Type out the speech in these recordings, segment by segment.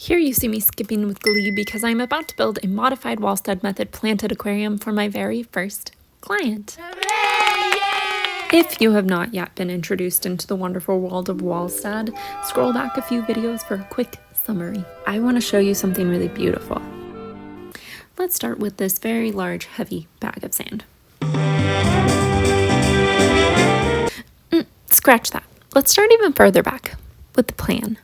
Here you see me skipping with glee because I'm about to build a modified Walstad method planted aquarium for my very first client. Hooray! If you have not yet been introduced into the wonderful world of Walstad, scroll back a few videos for a quick summary. I want to show you something really beautiful. Let's start with this very large, heavy bag of sand. Scratch that. Let's start even further back with the plan.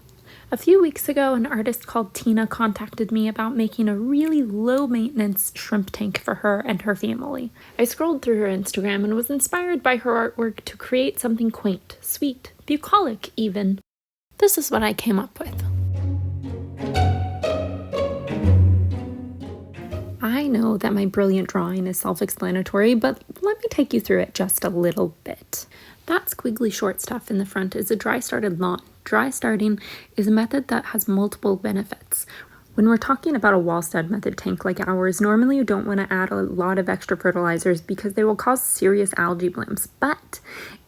A few weeks ago, an artist called Tina contacted me about making a really low-maintenance shrimp tank for her and her family. I scrolled through her Instagram and was inspired by her artwork to create something quaint, sweet, bucolic even. This is what I came up with. I know that my brilliant drawing is self-explanatory, but let me take you through it just a little bit. That squiggly short stuff in the front is a dry-started lawn. Dry starting is a method that has multiple benefits. When we're talking about a Walstad method tank like ours, normally you don't want to add a lot of extra fertilizers because they will cause serious algae blooms. But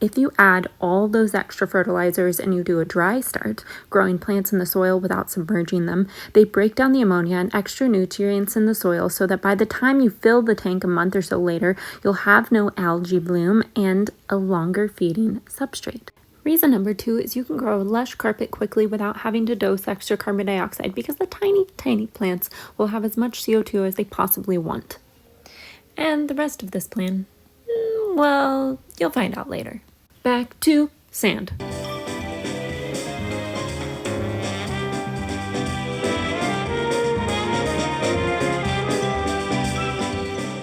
if you add all those extra fertilizers and you do a dry start, growing plants in the soil without submerging them, they break down the ammonia and extra nutrients in the soil so that by the time you fill the tank a month or so later, you'll have no algae bloom and a longer feeding substrate. Reason number 2 is you can grow a lush carpet quickly without having to dose extra carbon dioxide because the tiny, tiny plants will have as much CO2 as they possibly want. And the rest of this plan, well, you'll find out later. Back to sand.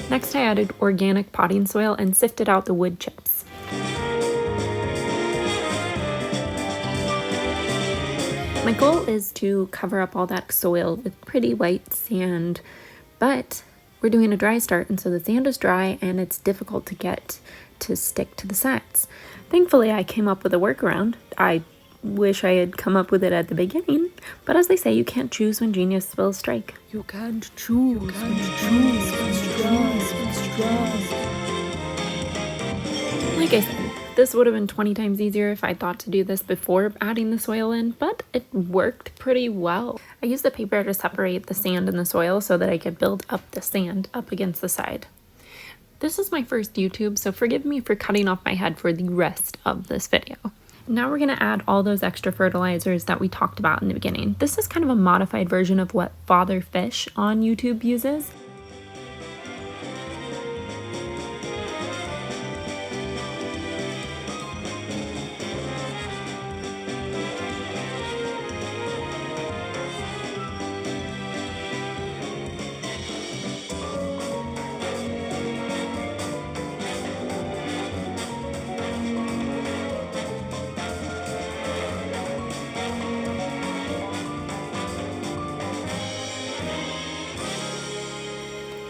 Next, I added organic potting soil and sifted out the wood chips. My goal is to cover up all that soil with pretty white sand, but we're doing a dry start, and so the sand is dry and it's difficult to get to stick to the sides. Thankfully, I came up with a workaround. I wish I had come up with it at the beginning, but as they say, you can't choose when genius will strike. You can't choose. You can't choose. Like I said, this would have been 20 times easier if I thought to do this before adding the soil in, but it worked pretty well. I used the paper to separate the sand and the soil so that I could build up the sand up against the side. This is my first YouTube, so forgive me for cutting off my head for the rest of this video. Now we're going to add all those extra fertilizers that we talked about in the beginning. This is kind of a modified version of what Father Fish on YouTube uses.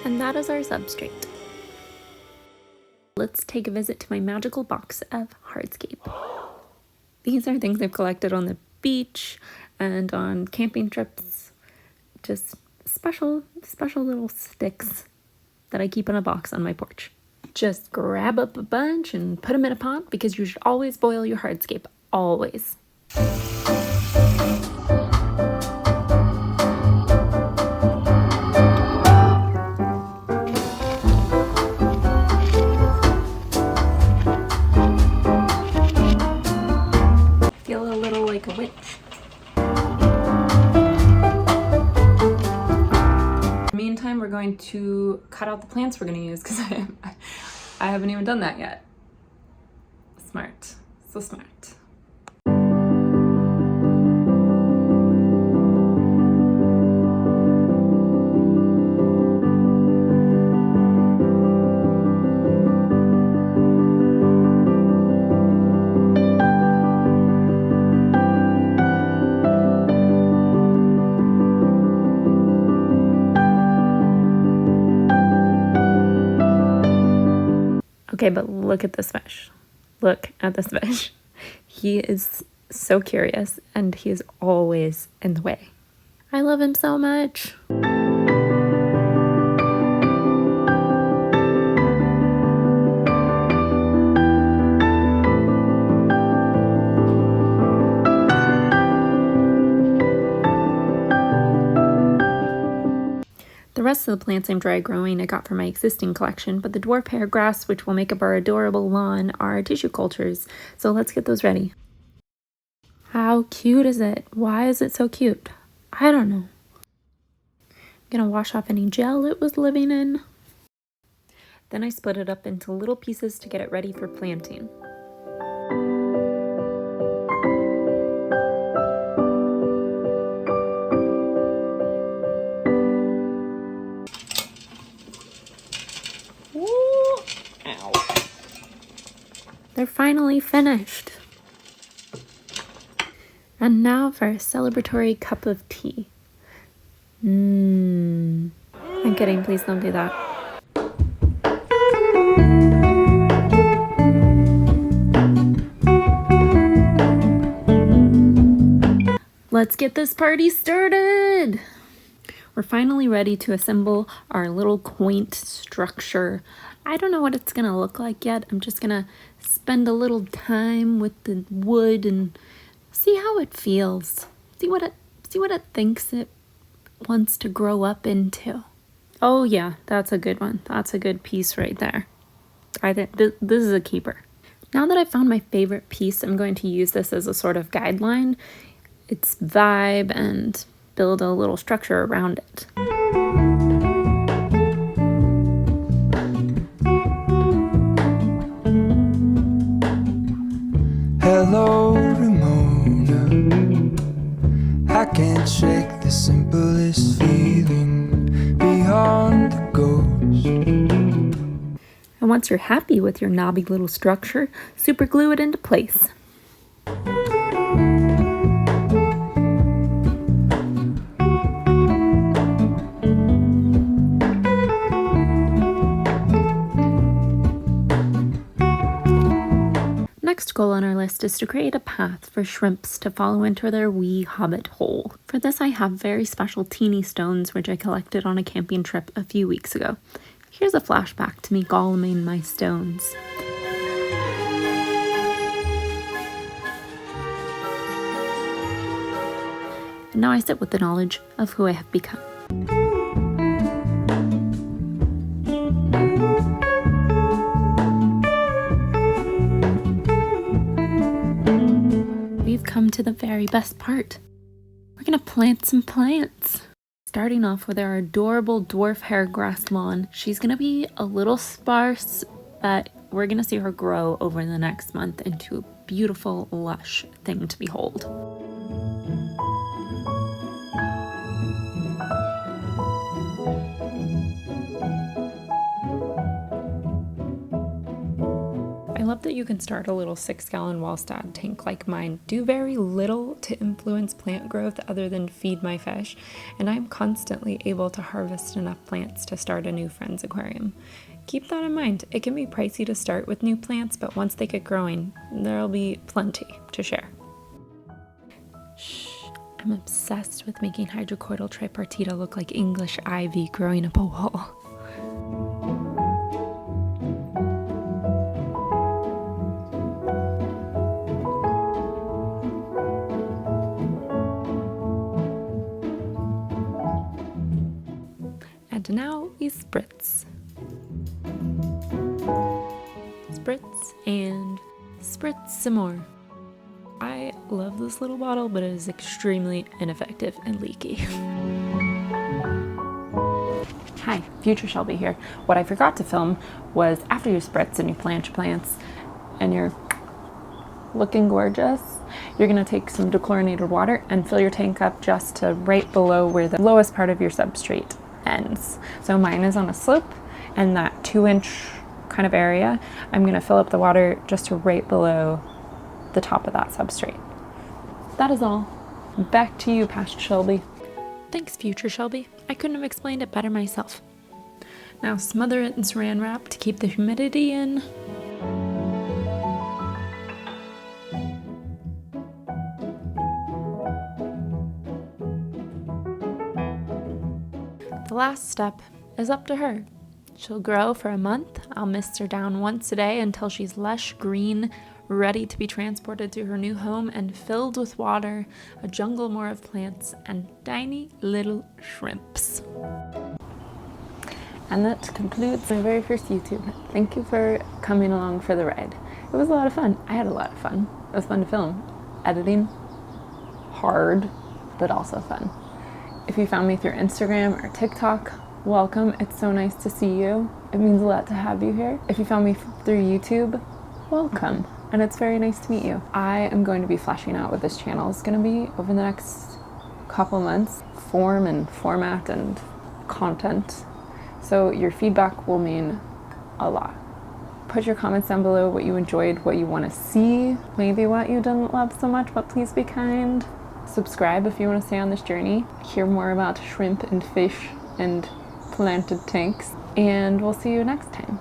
And that is our substrate. Let's take a visit to my magical box of hardscape. These are things I've collected on the beach and on camping trips. Just special little sticks that I keep in a box on my porch. Just grab up a bunch and put them in a pot because you should always boil your hardscape. Always. Like a witch. Meantime, we're going to cut out the plants we're going to use because I haven't even done that yet. Smart. So smart. Okay, but look at this fish. Look at this fish. He is so curious and he is always in the way. I love him so much. rest of the plants I'm dry growing I got from my existing collection, but the dwarf hair grass, which will make up our adorable lawn, are tissue cultures, so let's get those ready. How cute is it? Why is it so cute? I don't know. I'm gonna wash off any gel it was living in. Then I split it up into little pieces to get it ready for planting. Ooh, ow. They're finally finished. And now for a celebratory cup of tea. I'm kidding, please don't do that. Let's get this party started! We're finally ready to assemble our little quaint structure. I don't know what it's gonna look like yet. I'm just gonna spend a little time with the wood and see how it feels. See what it thinks it wants to grow up into. Oh yeah, that's a good one. That's a good piece right there. I think this is a keeper. Now that I've found my favorite piece, I'm going to use this as a sort of guideline, its vibe, and build a little structure around it. Hello, Ramona. I can't shake the simplest feeling beyond the ghost. And once you're happy with your knobby little structure, super glue it into place. Next goal on our list is to create a path for shrimps to follow into their wee hobbit hole. For this I have very special teeny stones which I collected on a camping trip a few weeks ago. Here's a flashback to me goleming my stones. And now I sit with the knowledge of who I have become. We've come to the very best part. We're gonna plant some plants. Starting off with our adorable dwarf hair grass lawn. She's gonna be a little sparse, but we're gonna see her grow over the next month into a beautiful, lush thing to behold. I love that you can start a little 6-gallon Walstad tank like mine, do very little to influence plant growth other than feed my fish, and I'm constantly able to harvest enough plants to start a new friend's aquarium. Keep that in mind. It can be pricey to start with new plants, but once they get growing, there'll be plenty to share. Shh, I'm obsessed with making hydrocoidal tripartita look like English ivy growing up a wall. And now we spritz. Spritz and spritz some more. I love this little bottle, but it is extremely ineffective and leaky. Hi, Future Shelby here. What I forgot to film was after you spritz and you plant your plants and you're looking gorgeous, you're gonna take some dechlorinated water and fill your tank up just to right below where the lowest part of your substrate ends. So mine is on a slope, and that 2-inch kind of area, I'm gonna fill up the water just to right below the top of that substrate. That is all. Back to you, past Shelby. Thanks, Future Shelby. I couldn't have explained it better myself. Now smother it in saran wrap to keep the humidity in. The last step is up to her. She'll grow for a month. I'll mist her down once a day until she's lush green, ready to be transported to her new home and filled with water, a jungle more of plants, and tiny little shrimps. And that concludes my very first YouTube. Thank you for coming along for the ride. It was a lot of fun. I had a lot of fun. It was fun to film. Editing, hard, but also fun. If you found me through Instagram or TikTok, welcome. It's so nice to see you. It means a lot to have you here. If you found me through YouTube, welcome. And it's very nice to meet you. I am going to be fleshing out what this channel is going to be over the next couple months. Form and format and content. So your feedback will mean a lot. Put your comments down below what you enjoyed, what you want to see, maybe what you didn't love so much, but please be kind. Subscribe if you want to stay on this journey. Hear more about shrimp and fish and planted tanks. And we'll see you next time.